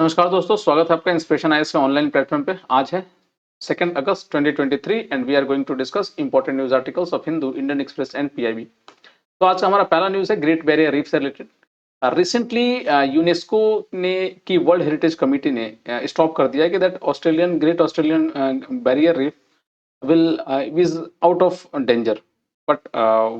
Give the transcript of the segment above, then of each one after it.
नमस्कार दोस्तों, स्वागत है आपका इंस्पिरेशन आईएएस के ऑनलाइन प्लेटफॉर्म पे। आज है 2 अगस्त 2023 and we are going to discuss important news articles of Hindu, Indian Express and PIB. तो आज का हमारा पहला न्यूज है ग्रेट बैरियर रीफ से रिलेटेड। रिसेंटली यूनेस्को ने की वर्ल्ड हेरिटेज कमेटी ने स्टॉप कर दिया कि that great Australian barrier reef will is out of danger, but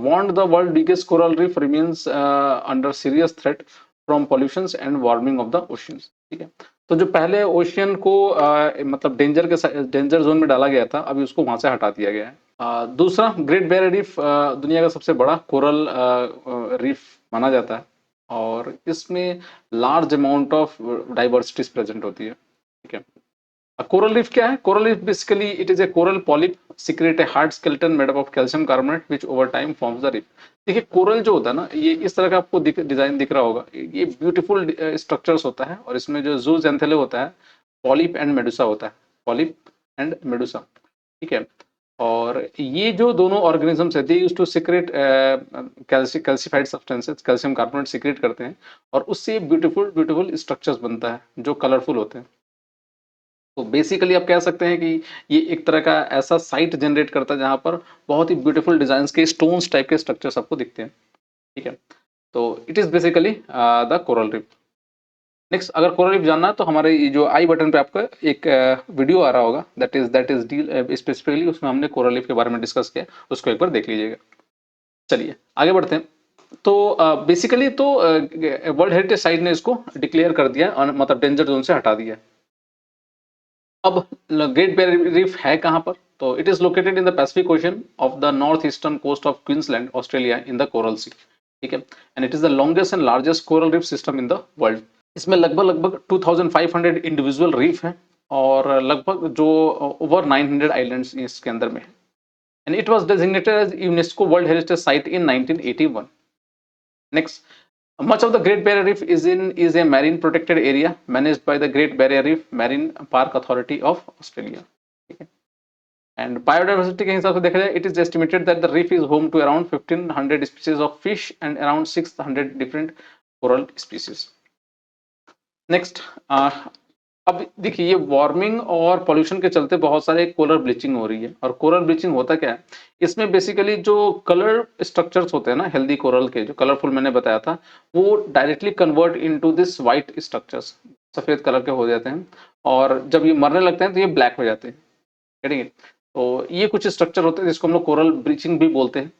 warned the world biggest coral reef remains under serious threat from pollutions and warming of the oceans। ठीक है, तो जो पहले ocean को मतलब डेंजर जोन में डाला गया था, अभी उसको वहां से हटा दिया गया है। दूसरा, ग्रेट बैरियर रीफ दुनिया का सबसे बड़ा कोरल रीफ माना जाता है और इसमें large amount of diversities present होती है। ठीक है, कोरल रीफ क्या है? Coral reef basically it is A coral polyp secrete a hard skeleton made up of calcium carbonate which over time forms the reef। देखिए, कोरल जो होता है ना, ये इस तरह का आपको डिजाइन दिख रहा होगा। ये ब्यूटीफुल स्ट्रक्चर्स होता है और इसमें जो जूजेंथेले होता है, पॉलिप एंड मेडुसा होता है, पॉलिप एंड मेडुसा। ठीक है, और ये जो दोनों ऑर्गेनिजम्स है, they used to secrete calcified substances, calcium carbonate secrete करते हैं और उससे ब्यूटीफुल स्ट्रक्चर्स बनता है जो कलरफुल होते हैं। तो बेसिकली आप कह सकते हैं कि ये एक तरह का ऐसा साइट जनरेट करता है जहां पर बहुत ही ब्यूटीफुल डिजाइन के स्टोन्स टाइप के स्ट्रक्चर्स आपको दिखते हैं। ठीक है, तो it is basically the coral reef. Next, अगर कोरल रीफ जानना है तो हमारे ये जो आई बटन पे आपका एक वीडियो आ रहा होगा, दैट इज डील स्पेसिफिकली, उसमें हमने कोरल रीफ के बारे में डिस्कस किया, उसको एक बार देख लीजिएगा। चलिए आगे बढ़ते हैं। तो बेसिकली तो वर्ल्ड हेरिटेज साइट ने इसको डिक्लेयर कर दिया, मतलब डेंजर जोन से हटा दिया। अब ग्रेट बैरियर रीफ है कहां पर? तो it is located in the Pacific Ocean of the north eastern coast of Queensland, Australia, in the Coral Sea. ठीक है, and it is the longest and largest coral reef system in the world. इसमें लगभग 2500 individual reef है और लगभग जो over 900 islands इसके अंदर में है। And it was designated as UNESCO world heritage site in 1981। Next, much of the Great Barrier Reef is a marine protected area managed by the Great Barrier Reef Marine Park Authority of Australia। ठीक है, and biodiversity के हिसाब से देखा जाए, it is estimated that the reef is home to around 1500 species of fish and around 600 different coral species. Next, अब देखिए, ये वार्मिंग और पॉल्यूशन के चलते बहुत सारे कोरल ब्लीचिंग हो रही है। और कोरल ब्लीचिंग होता क्या है, इसमें बेसिकली जो कलर स्ट्रक्चर्स होते हैं ना, हेल्दी कोरल के जो कलरफुल मैंने बताया था, वो directly convert into this white structures, सफेद कलर के हो जाते हैं और जब ये मरने लगते हैं तो ये ब्लैक हो जाते हैं। ठीक, तो ये कुछ स्ट्रक्चर होते हैं जिसको हम लोग कोरल ब्लीचिंग भी बोलते हैं।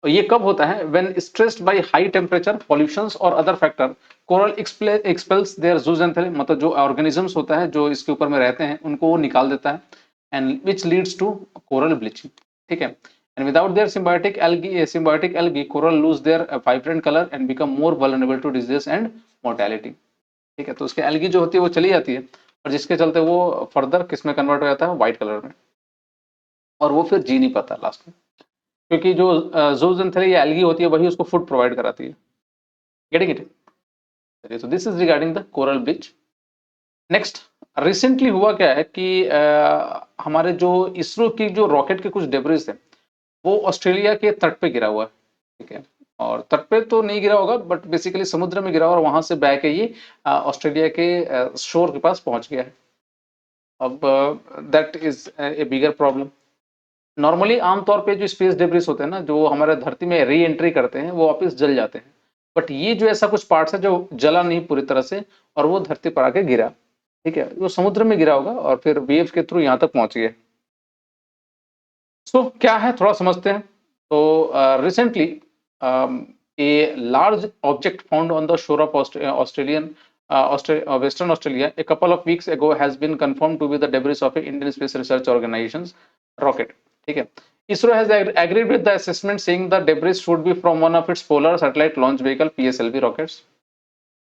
और ये कब होता है? When stressed by high temperature, pollutions और other factor, coral expels their zooxanthellae, मतलब जो ऑर्गेनिजम्स होता है जो इसके ऊपर में रहते हैं उनको वो निकाल देता है, and which leads to coral bleaching. ठीक है, and without their symbiotic algae coral lose their vibrant color and become more vulnerable to disease and mortality। ठीक है, तो उसके एल्गी जो होती है वो चली जाती है और जिसके चलते वो फर्दर किस में कन्वर्ट हो जाता है? व्हाइट कलर में, और वो फिर जी नहीं पाता लास्ट में, क्योंकि जो जूजेंथेले या एल्गी होती है वही उसको फूड प्रोवाइड कराती है। Getting it? चलिए, तो this is regarding the coral bleach. Next, recently हुआ क्या है कि हमारे जो इसरो की जो रॉकेट के कुछ डेब्रिस थे, वो ऑस्ट्रेलिया के तट पे गिरा हुआ है। ठीक है, और तट पे तो नहीं गिरा होगा, बट बेसिकली समुद्र में गिरा और वहां से बह के ये ऑस्ट्रेलिया के शोर के पास पहुंच गया है। अब that is a bigger problem. Normally आमतौर पे जो स्पेस डेब्रिस होते हैं ना, जो हमारे धरती में री एंट्री करते हैं, वो वापस जल जाते हैं, बट ये जो ऐसा कुछ पार्ट्स है जो जला नहीं पूरी तरह से और वो धरती पर आके गिरा। ठीक है, वो समुद्र में गिरा होगा और फिर वेव्स के थ्रू यहाँ तक पहुंच गया। सो क्या है, थोड़ा समझते हैं। तो recently a large object found on the shore of Australian Western Australia a couple of weeks ago has been confirmed to be the debris of an Indian Space Research Organization's rocket। ठीक है, ISRO has agreed with the assessment, saying the debris should be from one of its polar satellite launch vehicle PSLV rockets।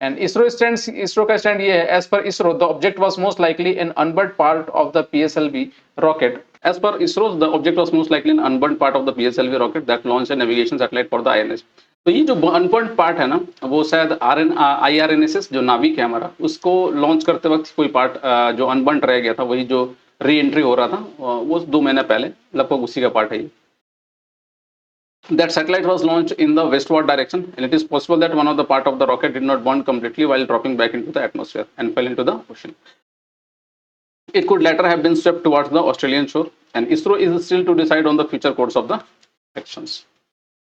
And ISRO का stand ये है, as per ISRO the object was most likely an unburned part of the PSLV rocket। As per ISRO the object was most likely an unburned part of the PSLV rocket that launched a navigation satellite for the INS। तो ये जो unburn part है ना, वो शायद IRNSS जो नाविक है हमारा, उसको लॉन्च करते वक्त कोई पार्ट जो अनबर्न रह गया था, वही जो री एंट्री हो रहा था वो 2 महीने पहले, लगभग उसी का पार्ट है ये। That satellite was launched in the westward direction, and it is possible that one of the part of the rocket did not burn completely while dropping back into the atmosphere and fell into the ocean. It could later have been swept towards the Australian shore, and ISRO is still to decide on the future course of the actions.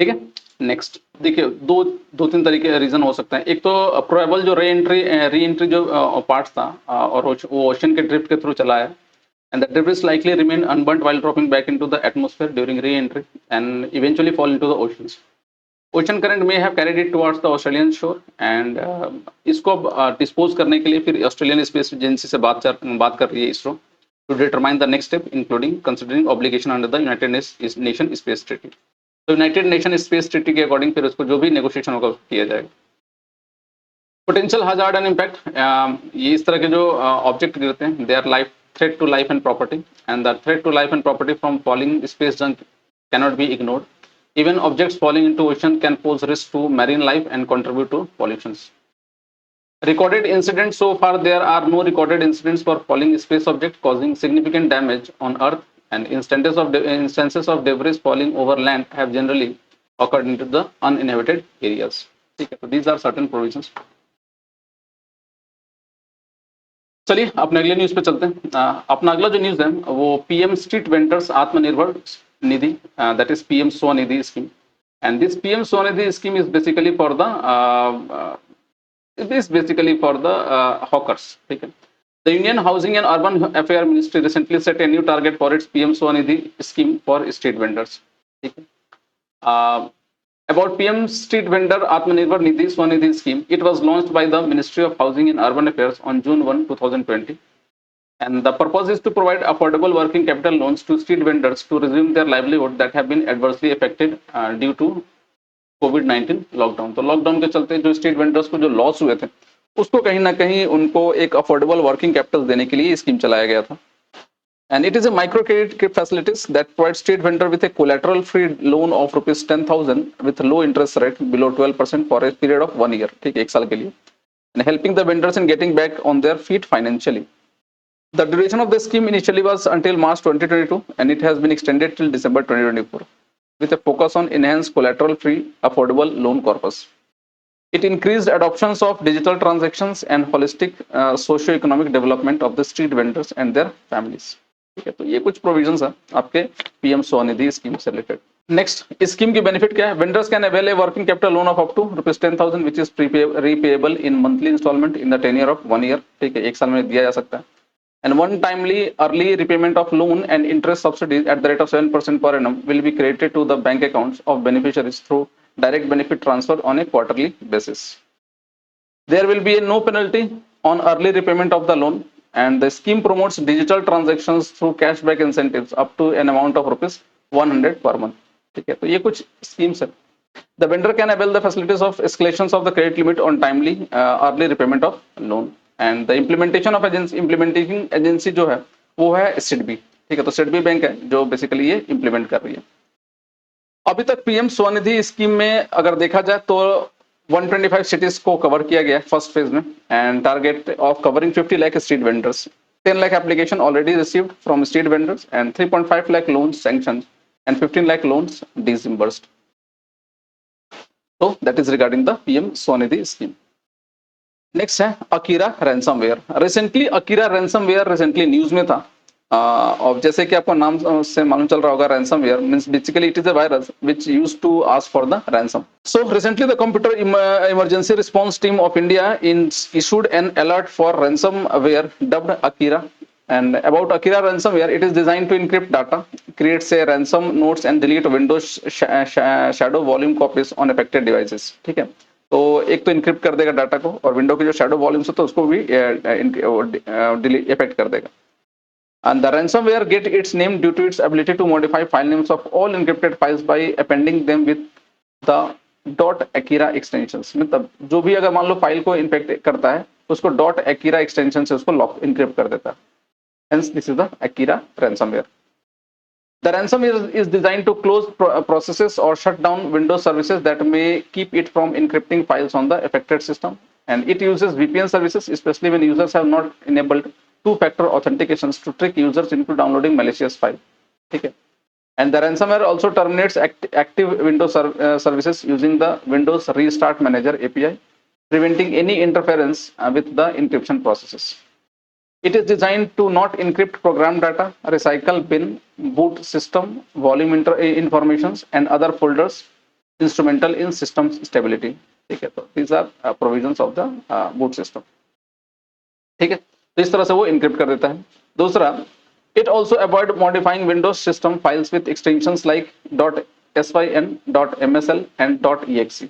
ठीक है, next देखिए दो तीन तरीके reason हो सकते हैं. एक तो प्रोबेबल जो री एंट्री जो पार्ट था और वो ओशन के ड्रिफ्ट के थ्रू चला है, and the debris likely remain unburnt while dropping back into the atmosphere during re-entry and eventually fall into the oceans. Ocean current may have carried it towards the Australian shore, and इसको dispose करने के लिए फिर Australian space agency से बात कर रही है ISRO to determine the next step, including considering obligation under the United Nation Space Treaty. तो यूनाइटेड नेशन स्पेस ट्रीटी के अकॉर्डिंग फिर उसको जो भी नेगोशिएशन होगा किया जाएगा. पोटेंशियल हजार्ड एंड इम्पैक्ट, ये इस तरह के जो ऑब्जेक्ट गिरते हैं, they our life threat to life and property, and the threat to life and property from falling space junk cannot be ignored. Even objects falling into ocean can pose risk to marine life and contribute to pollutions. Recorded incidents, so far there are no recorded incidents for falling space objects causing significant damage on Earth, and instances of debris falling over land have generally occurred into the uninhabited areas. Okay, so these are certain provisions. चलिए अपने अगले news पे चलते हैं. अपना अगला जो news है वो PM street vendors Atmanirbhar Nidhi, that is PM Svanidhi scheme. And this PM Svanidhi scheme is basically for the hawkers. ठीक है. The Union Housing and Urban Affairs Ministry recently set a new target for its PM SVANidhi scheme for street vendors. ठीक है. About PM Street Vendor Atmanirbhar Nidhi SVANidhi scheme, it was launched by the Ministry of Housing and Urban Affairs on June 1, 2020. And the purpose is to provide affordable working capital loans to street vendors to resume their livelihood that have been adversely affected due to COVID-19 lockdown. तो lockdown के चलते जो street vendors को जो loss हुए थे उसको कहीं ना कहीं उनको एक अफोर्डेबल वर्किंग कैपिटल देने के लिए स्कीम चलाया गया था. And it is a microcredit facilities that provides street vendor with a collateral-free loan of rupees 10,000 with low interest rate below 12% for a period of 1 year. ठीक है, एक साल के लिए, and helping the vendors in getting back on their feet financially. The duration of the scheme initially was until March 2022, and it has been extended till December 2024, with a focus on enhanced collateral-free affordable loan corpus. It increased adoptions of digital transactions and holistic socio-economic development of the street vendors and their families. ठीक है, तो ये कुछ provisions है आपके PM Svanidhi scheme से related. Next, इस scheme की बेनिफिट क्या है? Vendors can avail a working capital loan of up to rupees 10,000 which is repayable in monthly instalment in the tenure of 1 year. ठीक है, एक साल में दिया जा सकता है. And one timely early repayment of loan and interest subsidies at the rate of 7% per annum will be credited to the bank accounts of beneficiaries through direct benefit transfer on a quarterly basis. There will be no penalty on early repayment of the loan, and the scheme promotes digital transactions through cashback incentives up to an amount of rupees 100 per month. ठीक है, तो ये कुछ schemes है. The vendor can avail the facilities of escalations of the credit limit on timely early repayment of loan, and the implementation agency जो है वो है SIDBI. ठीक है, तो SIDBI बैंक है जो बेसिकली ये इम्प्लीमेंट कर रही है. अभी तक पीएम स्वनिधि स्कीम में अगर देखा जाए तो 125 सिटीज को कवर किया गया फर्स्ट फेज में, and target of covering 50 lakh street vendors. 10 lakh application already received from street vendors and 3.5 lakh loans sanctioned and 15 lakh loans disbursed. तो that is regarding the PM Svanidhi scheme. Next है Akira ransomware. Recently Akira ransomware recently news में था. और जैसे कि आपको नाम से मालूम चल रहा होगा, ransomware means basically it is a virus which used to ask for the ransom. So recently the computer emergency response team of India issued an alert for ransomware dubbed Akira. And about Akira ransomware, it is designed to encrypt data, creates a ransom notes and delete Windows shadow volume copies on affected devices. ठीक है, तो एक तो encrypt कर देगा data को, और window के जो शैडो वॉल्यूम्स है तो उसको भी इफेक्ट कर देगा. And the ransomware get its name due to its ability to modify file names of all encrypted files by appending them with the .akira extensions. मतलब जो भी अगर मान लो फाइल को इन्फेक्ट करता है उसको .akira extension से उसको लॉक इनक्रिप्ट कर देता है. Hence this is the Akira ransomware. The ransomware is designed to close processes or shut down Windows services that may keep it from encrypting files on the affected system. And it uses VPN services, especially when users have not enabled two-factor authentications to trick users into downloading malicious file. ठीक है, And the ransomware also terminates active Windows services using the Windows Restart Manager API, preventing any interference with the encryption processes. It is designed to not encrypt program data, recycle bin, boot system, volume informations, and other folders instrumental in system stability. ठीक है, तो these are provisions of the boot system. ठीक है, तो इस तरह से वो encrypt कर देता है. दूसरा, it also avoid modifying Windows system files with extensions like .syn, .msl, and .exe.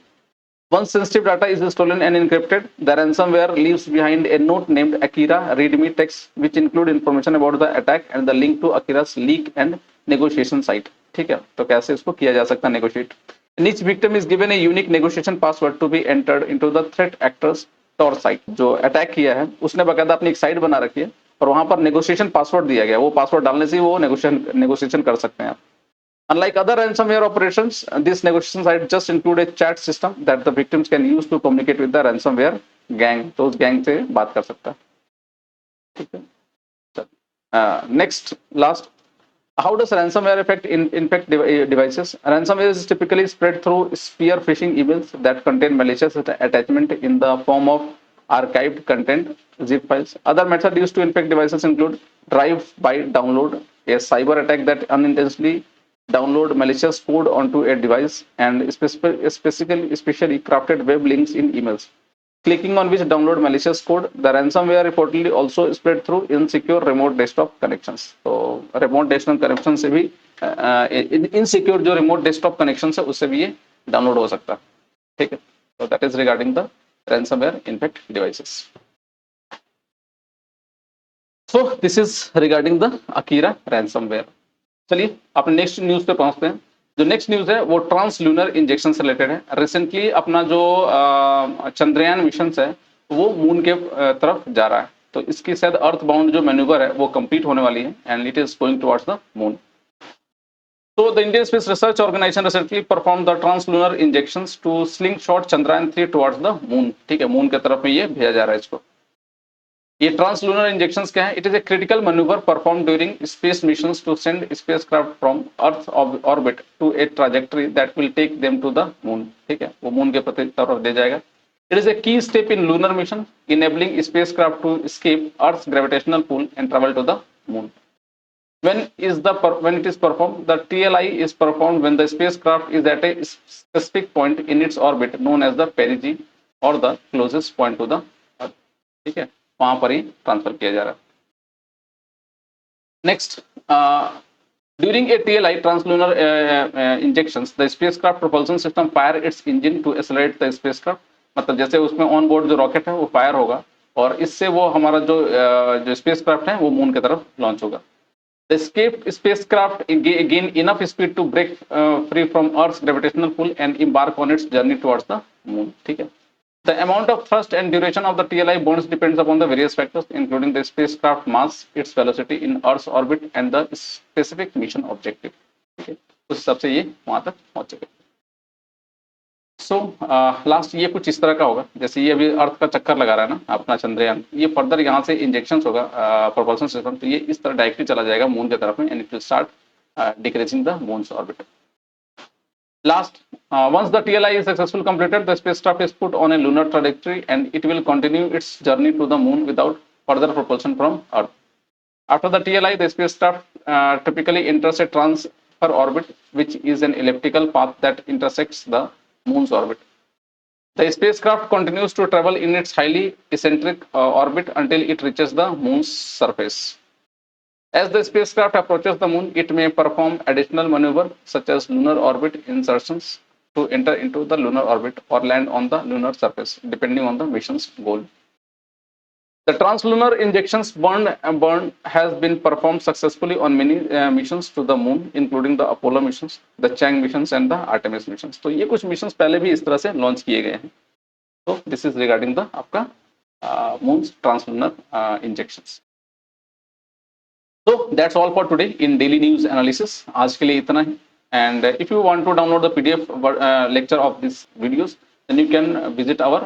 Once sensitive data is stolen and encrypted, the ransomware leaves behind a note named Akira readme text, which include information about the attack and the link to Akira's leak and negotiation site. ठीक है, तो कैसे इसको किया जा सकता है negotiate. And each victim is given a unique negotiation password to be entered into the threat actor's Tor site. जो अटैक किया है उसने बकायदा अपनी एक साइट बना रखी है और वहां पर नेगोशिएशन पासवर्ड दिया गया. वो पासवर्ड डालने से वो नेगोशिएशन कर सकते हैं आप. Unlike other ransomware operations, this negotiation site just include a chat system that the victims can use to communicate with the ransomware gang. तो उस गैंग से बात कर सकता है. ठीक है. Next, last, how does ransomware infect devices? Ransomware is typically spread through spear phishing emails that contain malicious attachment in the form of archived content, zip files. Other methods used to infect devices include drive-by download, a cyber attack that unintentionally download malicious code onto a device, and especially crafted web links in emails, clicking on which download malicious code. The ransomware reportedly also spread through insecure remote desktop connections. तो remote desktop connection से भी insecure जो remote desktop connections है उससे भी ये download हो सकता है. ठीक है, so that is regarding the ransomware infect devices. So this is regarding the Akira ransomware. चलिए अपने नेक्स्ट न्यूज पे पहुंचते हैं. जो नेक्स्ट न्यूज है वो ट्रांसल्यूनर इंजेक्शन से रिलेटेड है. रिसेंटली अपना जो चंद्रयान मिशन है वो मून के तरफ जा रहा है. तो इसकी शायद अर्थ बाउंड जो मैन्यूवर है वो कंप्लीट होने वाली है and it is going towards the moon. So the Indian Space Research Organization recently performed the Translunar Injections to slingshot Chandrayaan-3 towards the moon. ठीक है, मून के तरफ में ये भेजा जा रहा है इसको. ये ट्रांसलूनर इंजेक्शंस क्या है? It is a critical manoeuvre perform during space missions to send spacecraft from earth orbit to a trajectory that will take them to the moon. ठीक है, वो मून के तरफ दे जाएगा. It is a key step in lunar mission enabling spacecraft to escape earth's gravitational pull and travel to the moon. When it is performed, the TLI is performed when the spacecraft is at a specific point in its orbit known as the perigee or the closest point to the Earth. ठीक है, वहां पर ही transfer किया जा रहा है. Next, during a TLI translunar injections, the spacecraft propulsion system fire its engine to accelerate the spacecraft. मतलब जैसे उसमें ऑन बोर्ड जो रॉकेट है वो फायर होगा और इससे वो हमारा जो स्पेसक्राफ्ट है वो मून की तरफ लॉन्च होगा. The escaped spacecraft gain enough speed to break free from Earth's gravitational pull and embark on its journey towards the moon. ठीक है. The amount of thrust and duration of the TLI bonds depends upon the various factors, including the spacecraft mass, its velocity in Earth's orbit, and the specific mission objective. ठीक है, उस हिसाब से ये वहां तक पहुंचेगा. सो लास्ट ये कुछ इस तरह का होगा जैसे ये अभी अर्थ का चक्कर लगा रहा है ना अपना चंद्रयान. ये फर्दर यहाँ से इंजेक्शन होगा प्रोपल्शन सिस्टम, तो ये इस तरह डायरेक्टली चला जाएगा मून की तरफ में and it will start decreasing the moons orbit. Last, once the TLI is successfully completed, the spacecraft is put on a lunar trajectory and it will continue its journey to the moon without further propulsion from Earth. After the TLI, the spacecraft typically enters a transfer orbit, which is an elliptical path that intersects the moon's orbit. The spacecraft continues to travel in its highly eccentric orbit until it reaches the moon's surface. As the spacecraft approaches the moon, it may perform additional maneuvers such as lunar orbit insertions to enter into the lunar orbit or land on the lunar surface, depending on the mission's goal. The translunar injections burn has been performed successfully on many missions to the moon, including the Apollo missions, the Chang missions, and the Artemis missions. तो ये कुछ missions पहले भी इस तरह से launch किए गए हैं. So this is regarding the आपका moon's translunar injections. So that's all for today in daily news analysis. आज के लिए इतना ही. And if you want to download the PDF lecture of these videos, then you can visit our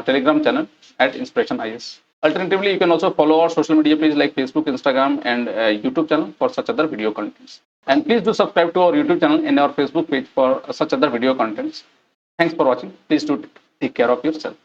Telegram channel at Inspiration IAS. Alternatively, you can also follow our social media pages like Facebook, Instagram, and YouTube channel for such other video contents. And please do subscribe to our YouTube channel and our Facebook page for such other video contents. Thanks for watching. Please do take care of yourself.